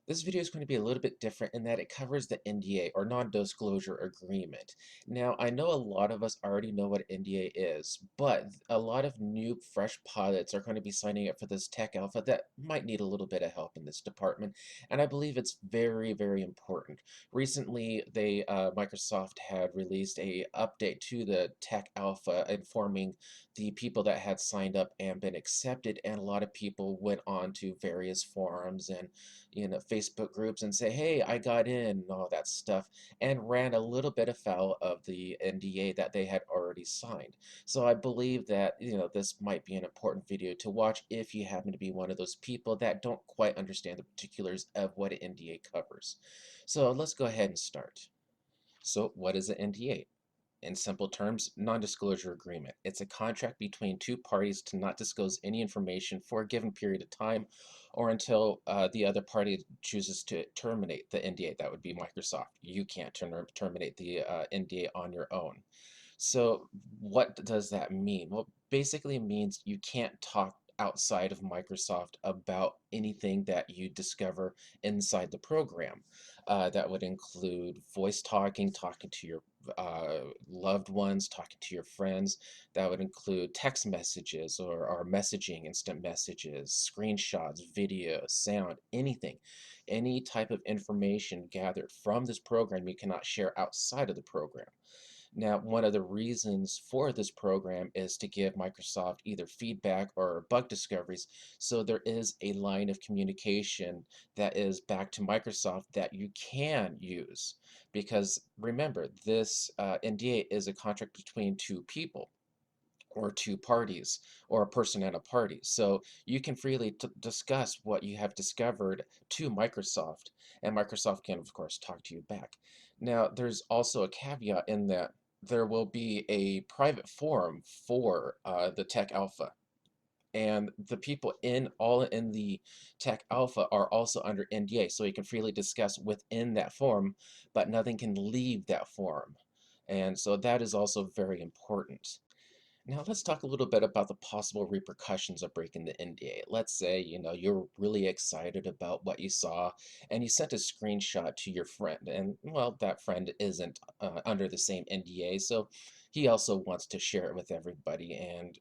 This video is going to be a little bit different in that it covers the NDA or non-disclosure agreement. Now, I know a lot of us already know what NDA is, but a lot of new, fresh pilots are going to be signing up for this tech alpha that might need a little bit of help in this department, and I believe it's very, very important. Recently, Microsoft had released a update to the tech alpha informing the people that had signed up and been accepted, and a lot of people went on to various forums and Facebook groups and say, hey, I got in, and all that stuff, and ran a little bit afoul of the NDA that they had already signed. So I believe that, this might be an important video to watch if you happen to be one of those people that don't quite understand the particulars of what an NDA covers. So let's go ahead and start. So what is an NDA? In simple terms, non-disclosure agreement. It's a contract between two parties to not disclose any information for a given period of time or until the other party chooses to terminate the NDA. That would be Microsoft. You can't terminate the NDA on your own. So what does that mean? Well, basically it means you can't talk outside of Microsoft about anything that you discover inside the program. That would include voice talking, talking to your loved ones, talking to your friends. That would include text messages or messaging, instant messages, screenshots, video, sound, anything. Any type of information gathered from this program you cannot share outside of the program. Now, one of the reasons for this program is to give Microsoft either feedback or bug discoveries. So there is a line of communication that is back to Microsoft that you can use. Because remember, this NDA is a contract between two people or two parties or a person and a party. So you can freely discuss what you have discovered to Microsoft, and Microsoft can, of course, talk to you back. Now, there's also a caveat in that there will be a private forum for the Tech Alpha. And the people all in the Tech Alpha are also under NDA, so you can freely discuss within that forum, but nothing can leave that forum. And so that is also very important. Now let's talk a little bit about the possible repercussions of breaking the NDA. Let's say, you're really excited about what you saw and you sent a screenshot to your friend and, well, that friend isn't under the same NDA, so he also wants to share it with everybody and,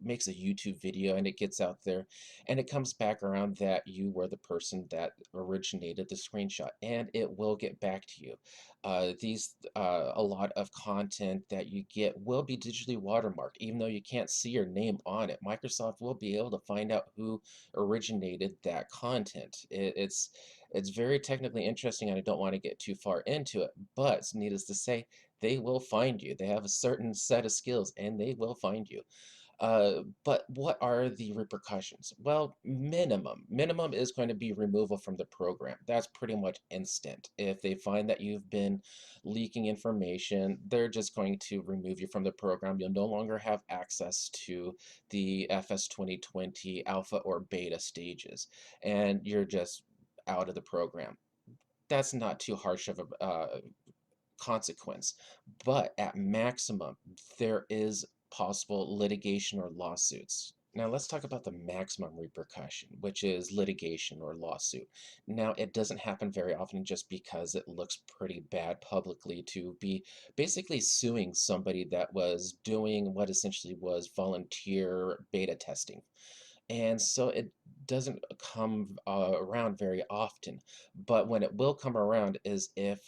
makes a YouTube video and it gets out there and it comes back around that you were the person that originated the screenshot and it will get back to you. A lot of content that you get will be digitally watermarked, even though you can't see your name on it. Microsoft will be able to find out who originated that content. It's very technically interesting, and I don't want to get too far into it, but needless to say, they will find you. They have a certain set of skills, and they will find you. But what are the repercussions? Well, minimum is going to be removal from the program. That's pretty much instant. If they find that you've been leaking information, they're just going to remove you from the program. You'll no longer have access to the FS2020 alpha or beta stages, and you're just out of the program. That's not too harsh of a consequence, but at maximum, there is possible litigation or lawsuits. Now, let's talk about the maximum repercussion, which is litigation or lawsuit. Now, it doesn't happen very often just because it looks pretty bad publicly to be basically suing somebody that was doing what essentially was volunteer beta testing. And so it doesn't come around very often. But when it will come around is if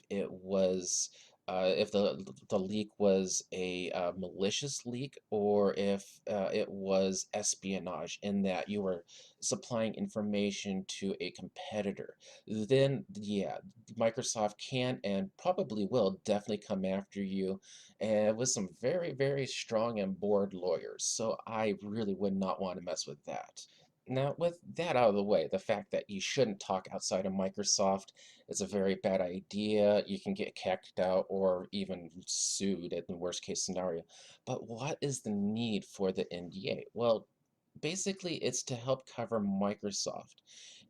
the leak was a malicious leak, or if it was espionage, in that you were supplying information to a competitor. Then, yeah, Microsoft can and probably will definitely come after you, and with some very, very strong and bored lawyers. So I really would not want to mess with that. Now, with that out of the way, the fact that you shouldn't talk outside of Microsoft is a very bad idea. You can get kicked out or even sued in the worst case scenario. But what is the need for the NDA? Well, basically, it's to help cover Microsoft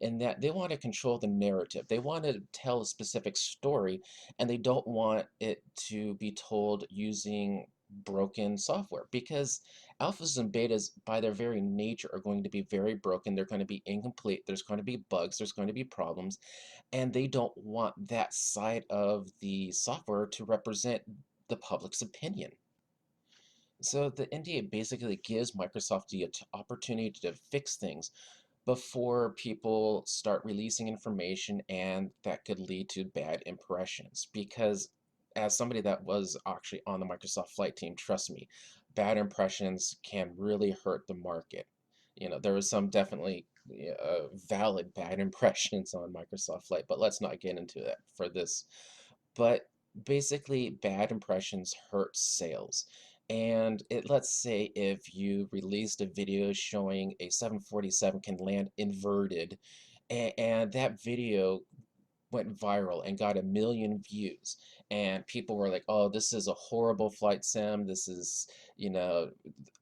in that they want to control the narrative. They want to tell a specific story, and they don't want it to be told using broken software because alphas and betas, by their very nature, are going to be very broken. They're going to be incomplete. There's going to be bugs. There's going to be problems. And they don't want that side of the software to represent the public's opinion. So the NDA basically gives Microsoft the opportunity to fix things before people start releasing information, and that could lead to bad impressions. Because as somebody that was actually on the Microsoft flight team, trust me, bad impressions can really hurt the market. There was some definitely valid bad impressions on Microsoft Flight, but let's not get into that for this. But basically, bad impressions hurt sales. And let's say if you released a video showing a 747 can land inverted, and that video went viral and got 1 million views, and people were like, oh, this is a horrible flight sim, this is, you know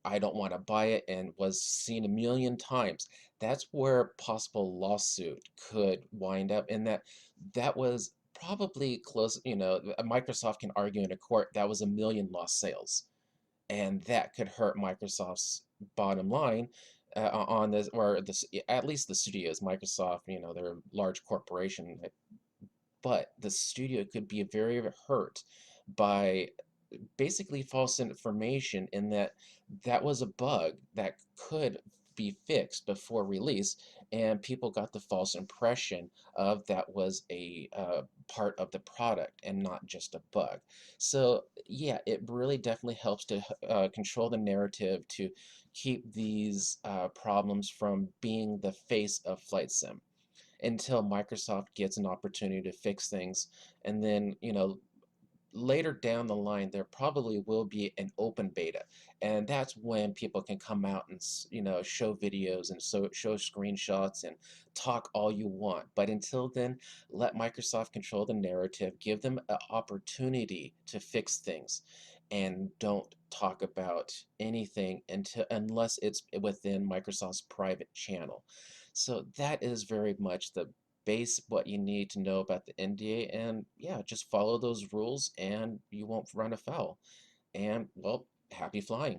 I don't want to buy it, and was seen 1 million times. That's where possible lawsuit could wind up, and that was probably close. Microsoft can argue in a court that was 1 million lost sales, and that could hurt Microsoft's bottom line on this, or this, at least the studios. Microsoft, they're a large corporation, but the studio could be very hurt by basically false information, in that was a bug that could be fixed before release, and people got the false impression of that was a part of the product and not just a bug. So yeah, it really definitely helps to control the narrative to keep these problems from being the face of flight sim until Microsoft gets an opportunity to fix things. And then, later down the line, there probably will be an open beta, and that's when people can come out and show videos and show screenshots and talk all you want. But until then, let Microsoft control the narrative, give them an opportunity to fix things, and don't talk about anything unless it's within Microsoft's private channel. So that is very much the base what you need to know about the NDA, and yeah, just follow those rules and you won't run afoul. And well, happy flying.